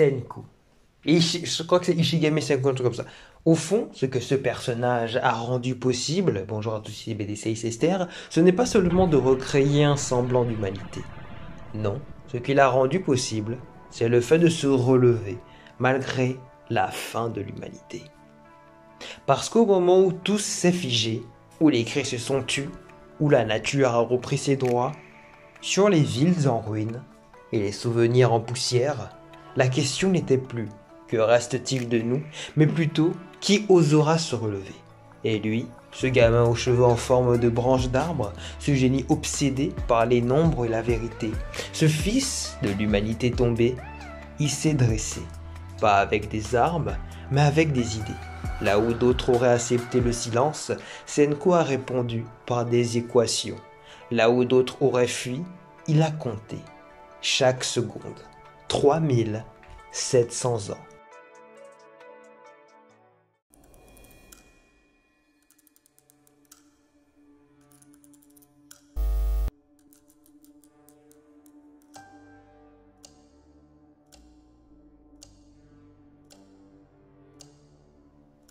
Senku. Je crois que c'est Ishigami Senku, un truc comme ça. Au fond, ce que ce personnage a rendu possible, bonjour à tous les BDC Esther, ce n'est pas seulement de recréer un semblant d'humanité. Non, ce qu'il a rendu possible, c'est le fait de se relever, malgré la fin de l'humanité. Parce qu'au moment où tout s'est figé, où les cris se sont tus, où la nature a repris ses droits, sur les villes en ruine et les souvenirs en poussière, la question n'était plus que reste-t-il de nous, mais plutôt qui osera se relever. Et lui, ce gamin aux cheveux en forme de branche d'arbre, ce génie obsédé par les nombres et la vérité, ce fils de l'humanité tombée, il s'est dressé, pas avec des armes, mais avec des idées. Là où d'autres auraient accepté le silence, Senku a répondu par des équations. Là où d'autres auraient fui, il a compté. Chaque seconde. 3700 ans.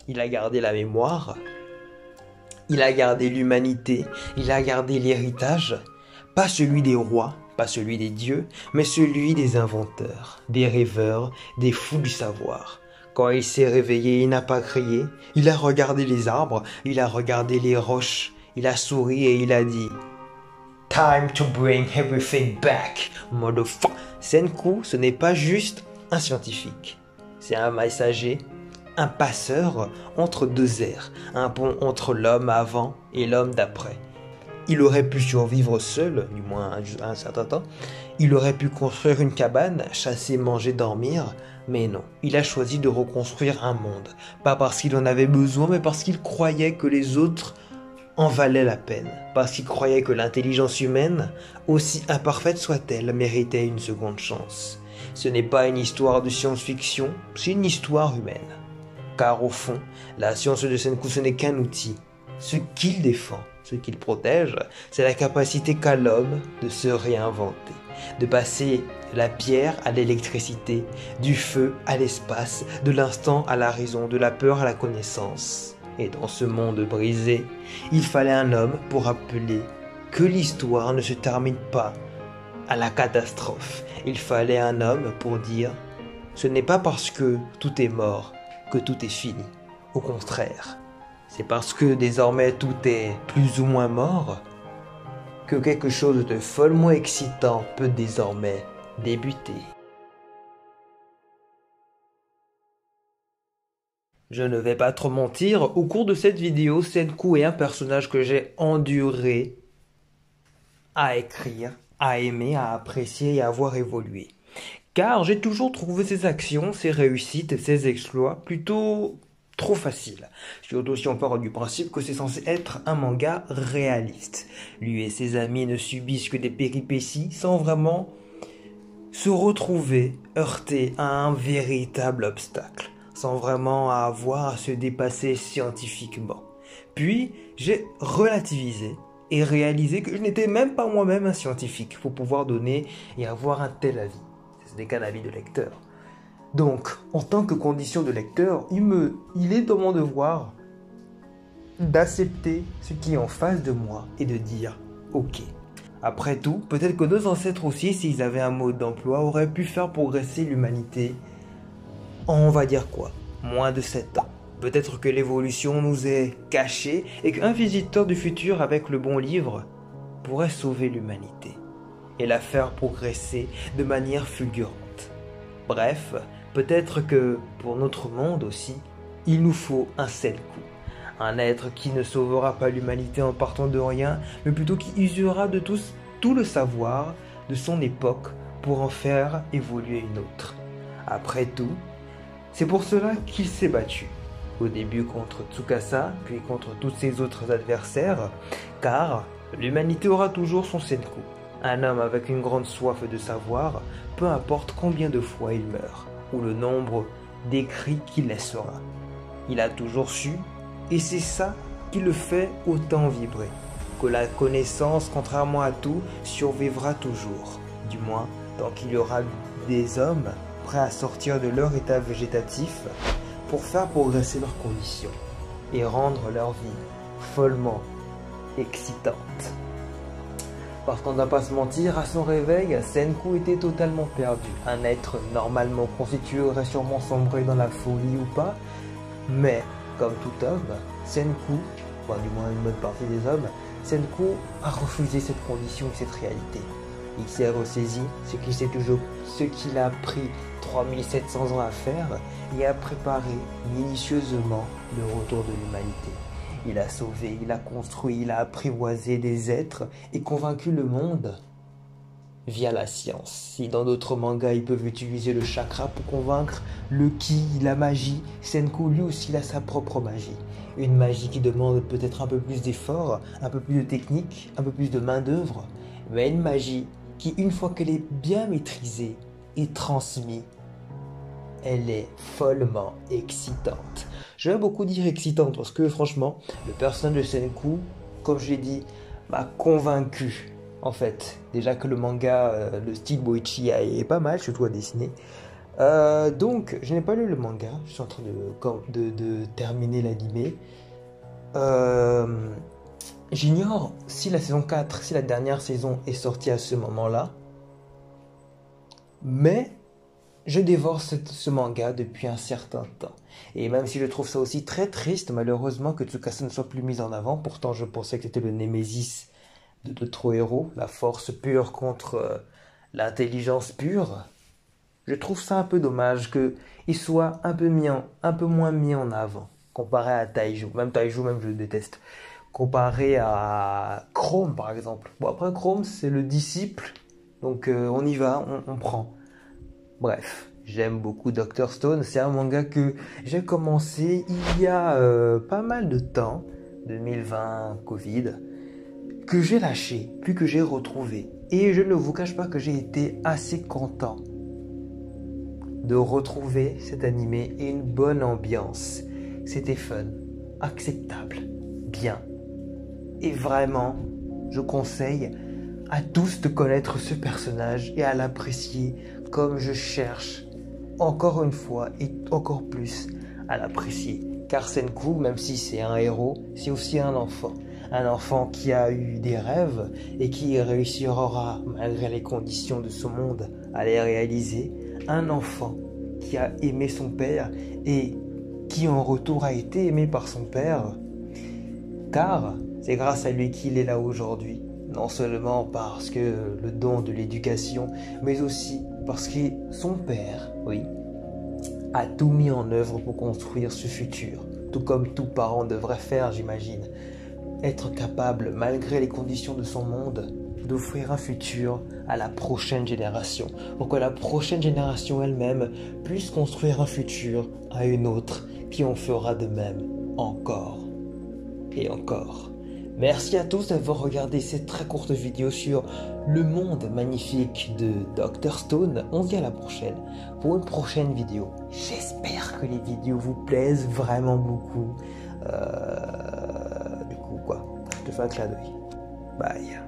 Il a gardé la mémoire, il a gardé l'humanité, il a gardé l'héritage, pas celui des rois, pas celui des dieux, mais celui des inventeurs, des rêveurs, des fous du savoir. Quand il s'est réveillé, il n'a pas crié, il a regardé les arbres, il a regardé les roches, il a souri et il a dit « Time to bring everything back, motherfucker !» Senku, ce n'est pas juste un scientifique, c'est un messager, un passeur entre deux ères, un pont entre l'homme avant et l'homme d'après. Il aurait pu survivre seul, du moins un certain temps. Il aurait pu construire une cabane, chasser, manger, dormir. Mais non, il a choisi de reconstruire un monde. Pas parce qu'il en avait besoin, mais parce qu'il croyait que les autres en valaient la peine. Parce qu'il croyait que l'intelligence humaine, aussi imparfaite soit-elle, méritait une seconde chance. Ce n'est pas une histoire de science-fiction, c'est une histoire humaine. Car au fond, la science de Senku, ce n'est qu'un outil. Ce qu'il défend, ce qu'il protège, c'est la capacité qu'a l'homme de se réinventer, de passer de la pierre à l'électricité, du feu à l'espace, de l'instant à la raison, de la peur à la connaissance. Et dans ce monde brisé, il fallait un homme pour rappeler que l'histoire ne se termine pas à la catastrophe. Il fallait un homme pour dire « ce n'est pas parce que tout est mort que tout est fini. Au contraire, c'est parce que désormais tout est plus ou moins mort que quelque chose de follement excitant peut désormais débuter. » Je ne vais pas trop mentir, au cours de cette vidéo, Senku est un personnage que j'ai enduré à écrire, à aimer, à apprécier et à voir évoluer. Car j'ai toujours trouvé ses actions, ses réussites et ses exploits plutôt trop faciles. Surtout si on part du principe que c'est censé être un manga réaliste. Lui et ses amis ne subissent que des péripéties sans vraiment se retrouver heurtés à un véritable obstacle, sans vraiment avoir à se dépasser scientifiquement. Puis j'ai relativisé et réalisé que je n'étais même pas moi-même un scientifique pour pouvoir donner et avoir un tel avis. Ce n'est qu'un avis de lecteur. Donc, en tant que condition de lecteur, il est de mon devoir d'accepter ce qui est en face de moi et de dire « Ok ». Après tout, peut-être que nos ancêtres aussi, s'ils avaient un mode d'emploi, auraient pu faire progresser l'humanité en, on va dire quoi, moins de 7 ans. Peut-être que l'évolution nous est cachée et qu'un visiteur du futur avec le bon livre pourrait sauver l'humanité et la faire progresser de manière fulgurante. Bref, peut-être que pour notre monde aussi, il nous faut un Senku, un être qui ne sauvera pas l'humanité en partant de rien, mais plutôt qui usera de tout le savoir de son époque pour en faire évoluer une autre. Après tout, c'est pour cela qu'il s'est battu. Au début contre Tsukasa, puis contre tous ses autres adversaires, car l'humanité aura toujours son Senku. Un homme avec une grande soif de savoir, peu importe combien de fois il meurt, ou le nombre d'écrits qu'il laissera. Il a toujours su, et c'est ça qui le fait autant vibrer, que la connaissance, contrairement à tout, survivra toujours, du moins tant qu'il y aura des hommes prêts à sortir de leur état végétatif pour faire progresser leurs conditions et rendre leur vie follement excitante. Parce qu'on ne va pas se mentir, à son réveil, Senku était totalement perdu. Un être normalement constitué aurait sûrement sombré dans la folie ou pas, mais comme tout homme, Senku, du moins une bonne partie des hommes, Senku a refusé cette condition et cette réalité. Il s'est ressaisi ce qu'il a pris 3700 ans à faire et a préparé minutieusement le retour de l'humanité. Il a sauvé, il a construit, il a apprivoisé des êtres et convaincu le monde via la science. Si dans d'autres mangas ils peuvent utiliser le chakra pour convaincre, le ki, la magie, Senku lui aussi il a sa propre magie. Une magie qui demande peut-être un peu plus d'effort, un peu plus de technique, un peu plus de main d'œuvre, mais une magie qui, une fois qu'elle est bien maîtrisée et transmise, elle est follement excitante. Je vais beaucoup dire excitante parce que franchement, le personnage de Senku, comme je l'ai dit, m'a convaincu. En fait, déjà que le manga, le style Boichi est pas mal, surtout à dessiner. Donc, je n'ai pas lu le manga, je suis en train de terminer l'animé. J'ignore si la saison 4, si la dernière saison est sortie à ce moment-là. Mais je dévore ce manga depuis un certain temps. Et même si je trouve ça aussi très triste, malheureusement, que Tsukasa ne soit plus mis en avant, pourtant je pensais que c'était le némésis de d'autres héros, la force pure contre l'intelligence pure. Je trouve ça un peu dommage qu'il soit un peu moins mis en avant, comparé à Taiju. Même Taiju, je le déteste. Comparé à Chrome, par exemple. Bon, après, Chrome, c'est le disciple, donc on y va, on prend. Bref, j'aime beaucoup Dr. Stone. C'est un manga que j'ai commencé il y a pas mal de temps, 2020, Covid, que j'ai lâché, puis que j'ai retrouvé. Et je ne vous cache pas que j'ai été assez content de retrouver cet animé et une bonne ambiance. C'était fun, acceptable, bien. Et vraiment, je conseille à tous de connaître ce personnage et à l'apprécier comme je cherche encore une fois et encore plus à l'apprécier. Car Senku, même si c'est un héros, c'est aussi un enfant. Un enfant qui a eu des rêves et qui réussira, malgré les conditions de ce monde, à les réaliser. Un enfant qui a aimé son père et qui en retour a été aimé par son père. Car c'est grâce à lui qu'il est là aujourd'hui. Non seulement parce que le don de l'éducation, mais aussi parce que son père, oui, a tout mis en œuvre pour construire ce futur. Tout comme tout parent devrait faire, j'imagine. Être capable, malgré les conditions de son monde, d'offrir un futur à la prochaine génération. Pour que la prochaine génération elle-même puisse construire un futur à une autre qui en fera de même encore et encore. Merci à tous d'avoir regardé cette très courte vidéo sur le monde magnifique de Dr. Stone. On se dit à la prochaine pour une prochaine vidéo. J'espère que les vidéos vous plaisent vraiment beaucoup. Du coup, je te fais un clin d'œil. Bye.